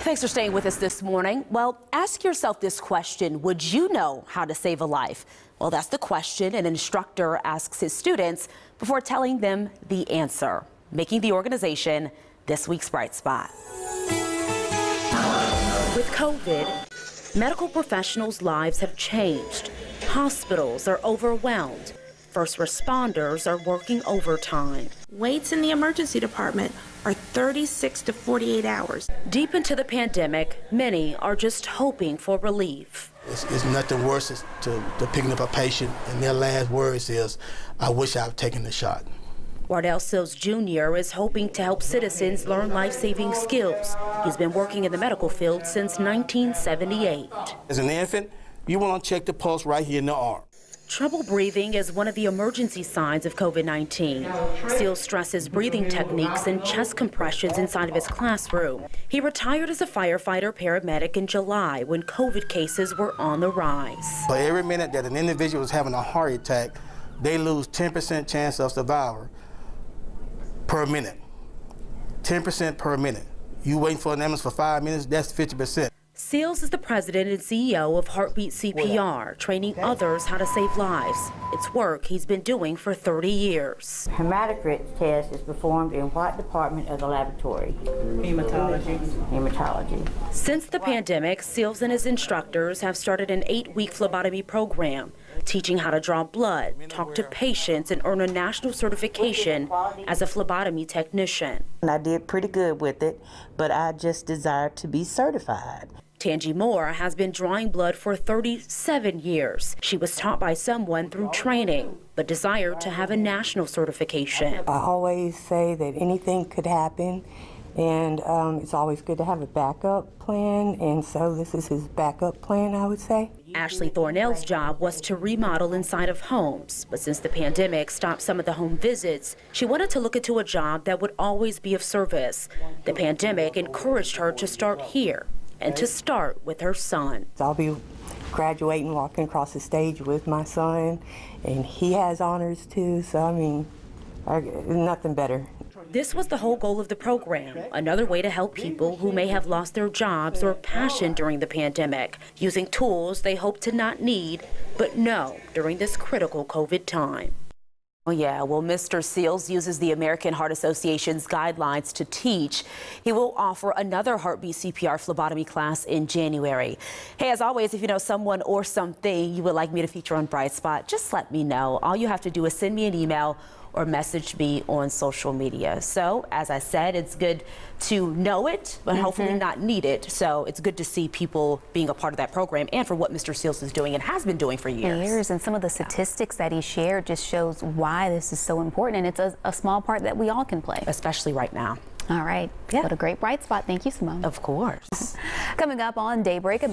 Thanks for staying with us this morning. Well, ask yourself this question. Would you know how to save a life? Well, that's the question an instructor asks his students before telling them the answer, making the organization this week's Bright Spot. With COVID, medical professionals' lives have changed. Hospitals are overwhelmed. First responders are working overtime. Waits in the emergency department are 36 to 48 hours. Deep into the pandemic, many are just hoping for relief. It's nothing worse to picking up a patient and their last words is, "I wish I'd taken the shot." Wardell Sills Jr. is hoping to help citizens learn life-saving skills. He's been working in the medical field since 1978. As an infant, you want to check the pulse right here in the arm. Trouble breathing is one of the emergency signs of COVID-19. Sills stresses breathing techniques and chest compressions inside of his classroom. He retired as a firefighter paramedic in July when COVID cases were on the rise. For every minute that an individual is having a heart attack, they lose 10% chance of survival per minute. 10% per minute. You waiting for an ambulance for 5 minutes, that's 50%. Sills is the president and CEO of Heartbeat CPR, training others how to save lives. It's work he's been doing for 30 years. Hematocrit test is performed in what department of the laboratory? Hematology. Hematology. Since the pandemic, Sills and his instructors have started an 8-week phlebotomy program, teaching how to draw blood, talk to patients, and earn a national certification as a phlebotomy technician. And I did pretty good with it, but I just desired to be certified. Tangi Moore has been drawing blood for 37 years. She was taught by someone through training, but desired to have a national certification. I always say that anything could happen, and it's always good to have a backup plan, and so this is his backup plan, I would say. Ashley Thornell's job was to remodel inside of homes, but since the pandemic stopped some of the home visits, she wanted to look into a job that would always be of service. The pandemic encouraged her to start here and to start with her son. I'll be graduating, walking across the stage with my son, and he has honors too, so I mean, nothing better. This was the whole goal of the program, another way to help people who may have lost their jobs or passion during the pandemic, using tools they hope to not need, but know during this critical COVID time. Oh yeah, well, Mr. Sills uses the American Heart Association's guidelines to teach. He will offer another Heartbeat CPR phlebotomy class in January. Hey, as always, if you know someone or something you would like me to feature on Bright Spot, just let me know. All you have to do is send me an email or message me on social media. So, as I said, it's good to know it, but hopefully not need it. So it's good to see people being a part of that program and for what Mr. Sills is doing and has been doing for years. And some of the statistics that he shared just shows why this is so important, and it's a small part that we all can play. Especially right now. All right. Yeah. What a great Bright Spot. Thank you, Simone. Of course. Coming up on Daybreak.